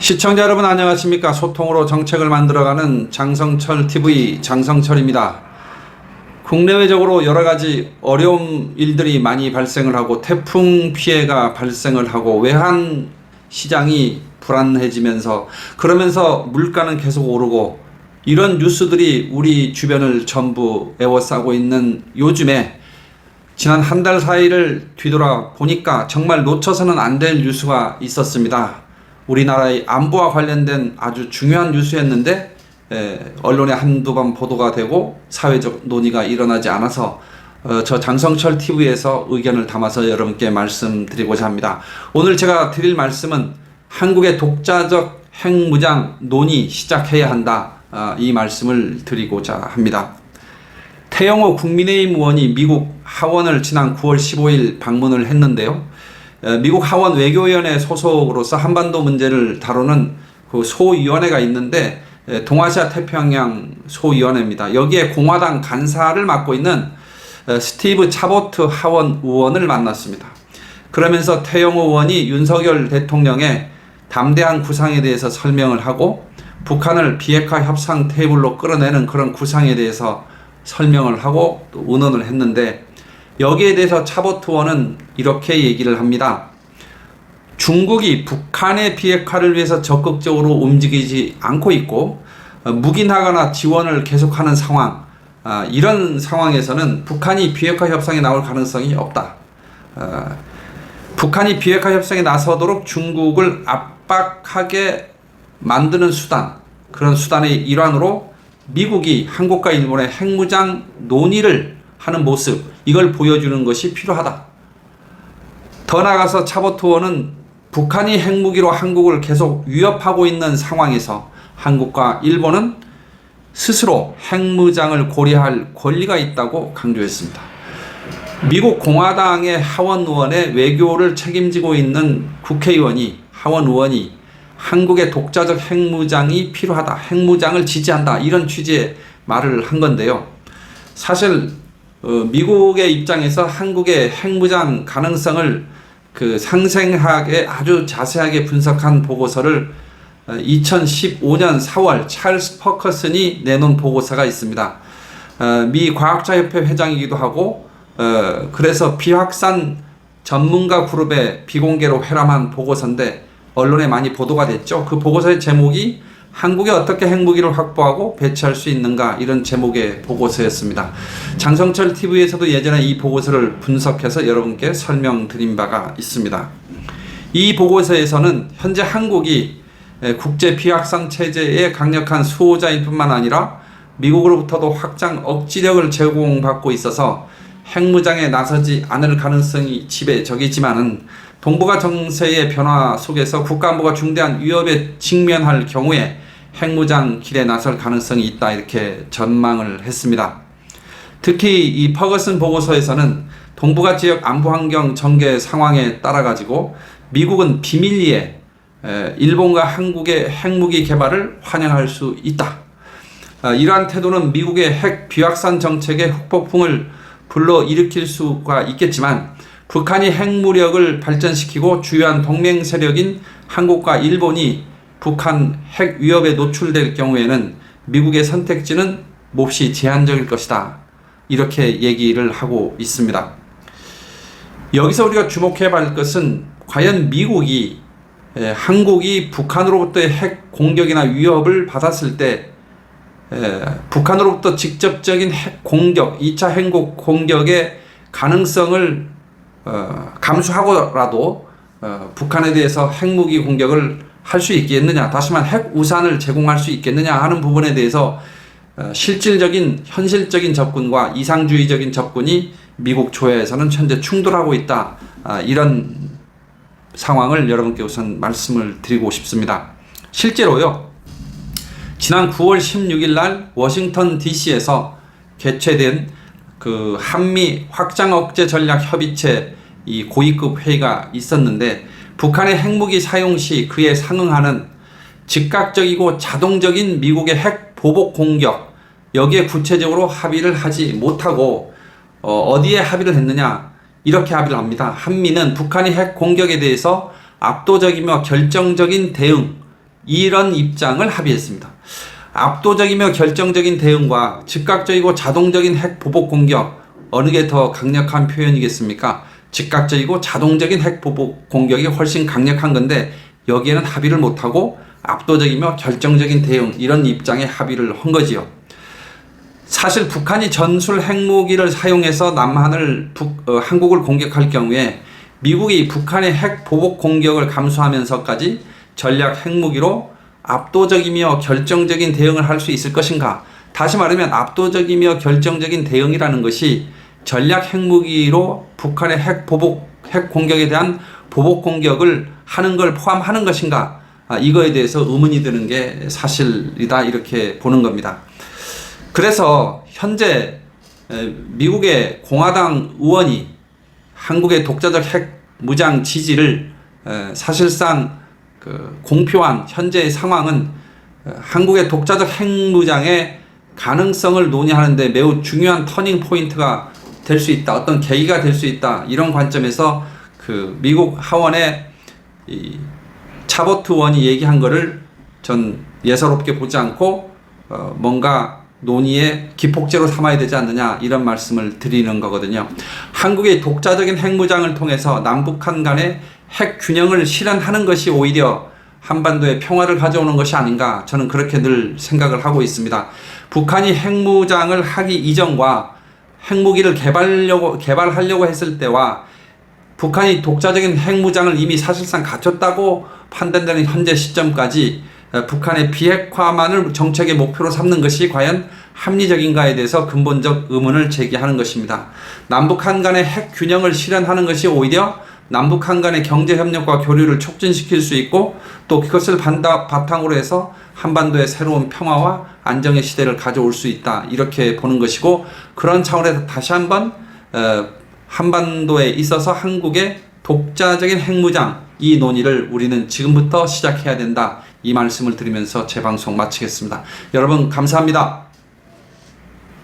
시청자 여러분 안녕하십니까. 소통으로 정책을 만들어가는 장성철TV 장성철입니다. 국내외적으로 여러가지 어려운 일들이 많이 발생을 하고 태풍 피해가 발생을 하고 외환 시장이 불안해지면서 그러면서 물가는 계속 오르고 이런 뉴스들이 우리 주변을 전부 에워싸고 있는 요즘에 지난 한 달 사이를 뒤돌아 보니까 정말 놓쳐서는 안 될 뉴스가 있었습니다. 우리나라의 안보와 관련된 아주 중요한 뉴스였는데 언론에 한두 번 보도가 되고 사회적 논의가 일어나지 않아서 저 장성철TV에서 의견을 담아서 여러분께 말씀드리고자 합니다. 오늘 제가 드릴 말씀은 한국의 독자적 핵무장 논의 시작해야 한다, 이 말씀을 드리고자 합니다. 태영호 국민의힘 의원이 미국 하원을 지난 9월 15일 방문을 했는데요. 미국 하원 외교위원회 소속으로서 한반도 문제를 다루는 그 소위원회가 있는데 동아시아 태평양 소위원회입니다. 여기에 공화당 간사를 맡고 있는 스티브 차보트 하원 의원을 만났습니다. 그러면서 태영호 의원이 윤석열 대통령의 담대한 구상에 대해서 설명을 하고 북한을 비핵화 협상 테이블로 끌어내는 그런 구상에 대해서 설명을 하고 또 의논을 했는데, 여기에 대해서 차보트 의원은 이렇게 얘기를 합니다. 중국이 북한의 비핵화를 위해서 적극적으로 움직이지 않고 있고 묵인하거나 지원을 계속하는 상황, 이런 상황에서는 북한이 비핵화 협상에 나올 가능성이 없다. 북한이 비핵화 협상에 나서도록 중국을 압박하게 만드는 수단, 그런 수단의 일환으로 미국이 한국과 일본의 핵무장 논의를 하는 모습, 이걸 보여주는 것이 필요하다. 더 나아가서 차보트 의원은 북한이 핵무기로 한국을 계속 위협하고 있는 상황에서 한국과 일본은 스스로 핵무장을 고려할 권리가 있다고 강조했습니다. 미국 공화당의 하원 의원의 외교를 책임지고 있는 국회의원이, 하원 의원이 한국의 독자적 핵무장이 필요하다, 핵무장을 지지한다, 이런 취지의 말을 한 건데요. 사실 미국의 입장에서 한국의 핵무장 가능성을 상생하게 아주 자세하게 분석한 보고서를 2015년 4월 찰스 퍼커슨이 내놓은 보고서가 있습니다. 미 과학자협회 회장이기도 하고 그래서 비확산 전문가 그룹의 비공개로 회람한 보고서인데 언론에 많이 보도가 됐죠. 그 보고서의 제목이 한국이 어떻게 핵무기를 확보하고 배치할 수 있는가, 이런 제목의 보고서였습니다. 장성철TV에서도 예전에 이 보고서를 분석해서 여러분께 설명드린 바가 있습니다. 이 보고서에서는 현재 한국이 국제 비확산 체제의 강력한 수호자일 뿐만 아니라 미국으로부터도 확장 억지력을 제공받고 있어서 핵무장에 나서지 않을 가능성이 지배적이지만은 동북아 정세의 변화 속에서 국가안보가 중대한 위협에 직면할 경우에 핵무장 길에 나설 가능성이 있다, 이렇게 전망을 했습니다. 특히 이 퍼거슨 보고서에서는 동북아 지역 안보 환경 전개 상황에 따라 가지고 미국은 비밀리에 일본과 한국의 핵무기 개발을 환영할 수 있다. 이러한 태도는 미국의 핵 비확산 정책의 후폭풍을 불러일으킬 수가 있겠지만 북한이 핵무력을 발전시키고 주요한 동맹 세력인 한국과 일본이 북한 핵 위협에 노출될 경우에는 미국의 선택지는 몹시 제한적일 것이다, 이렇게 얘기를 하고 있습니다. 여기서 우리가 주목해야 할 것은 과연 미국이 한국이 북한으로부터의 핵 공격이나 위협을 받았을 때 북한으로부터 직접적인 핵 공격, 2차 핵 공격의 가능성을 감수하고라도 북한에 대해서 핵무기 공격을 할 수 있겠느냐, 다시 말해 핵우산을 제공할 수 있겠느냐 하는 부분에 대해서 실질적인 현실적인 접근과 이상주의적인 접근이 미국 조야에서는 현재 충돌하고 있다, 이런 상황을 여러분께 우선 말씀을 드리고 싶습니다. 실제로요, 지난 9월 16일 날 워싱턴 DC에서 개최된 그 한미 확장 억제 전략 협의체 이 고위급 회의가 있었는데, 북한의 핵무기 사용 시 그에 상응하는 즉각적이고 자동적인 미국의 핵 보복 공격, 여기에 구체적으로 합의를 하지 못하고 어디에 합의를 했느냐, 이렇게 합의를 합니다. 한미는 북한이 핵 공격에 대해서 압도적이며 결정적인 대응, 이런 입장을 합의했습니다. 압도적이며 결정적인 대응과 즉각적이고 자동적인 핵 보복 공격, 어느 게 더 강력한 표현이겠습니까? 즉각적이고 자동적인 핵 보복 공격이 훨씬 강력한 건데 여기에는 합의를 못하고 압도적이며 결정적인 대응, 이런 입장에 합의를 한 거지요. 사실 북한이 전술 핵무기를 사용해서 남한을 한국을 공격할 경우에 미국이 북한의 핵 보복 공격을 감수하면서까지 전략 핵무기로 압도적이며 결정적인 대응을 할 수 있을 것인가? 다시 말하면 압도적이며 결정적인 대응이라는 것이 전략 핵무기로 북한의 핵 공격에 대한 보복 공격을 하는 걸 포함하는 것인가? 이거에 대해서 의문이 드는 게 사실이다, 이렇게 보는 겁니다. 그래서 현재 미국의 공화당 의원이 한국의 독자적 핵 무장 지지를 사실상 공표한 현재의 상황은 한국의 독자적 핵무장의 가능성을 논의하는데 매우 중요한 터닝 포인트가 될 수 있다, 어떤 계기가 될 수 있다, 이런 관점에서 미국 하원의 차보트 의원이 얘기한 거를 전 예사롭게 보지 않고 뭔가 논의의 기폭제로 삼아야 되지 않느냐, 이런 말씀을 드리는 거거든요. 한국의 독자적인 핵무장을 통해서 남북한 간의 핵 균형을 실현하는 것이 오히려 한반도의 평화를 가져오는 것이 아닌가, 저는 그렇게 늘 생각을 하고 있습니다. 북한이 핵무장을 하기 이전과 핵무기를 개발하려고 했을 때와 북한이 독자적인 핵무장을 이미 사실상 갖췄다고 판단되는 현재 시점까지 북한의 비핵화만을 정책의 목표로 삼는 것이 과연 합리적인가에 대해서 근본적 의문을 제기하는 것입니다. 남북한 간의 핵 균형을 실현하는 것이 오히려 남북한 간의 경제협력과 교류를 촉진시킬 수 있고 또 그것을 바탕으로 해서 한반도의 새로운 평화와 안정의 시대를 가져올 수 있다, 이렇게 보는 것이고, 그런 차원에서 다시 한번 한반도에 있어서 한국의 독자적인 핵무장, 이 논의를 우리는 지금부터 시작해야 된다, 이 말씀을 드리면서 제 방송 마치겠습니다. 여러분 감사합니다.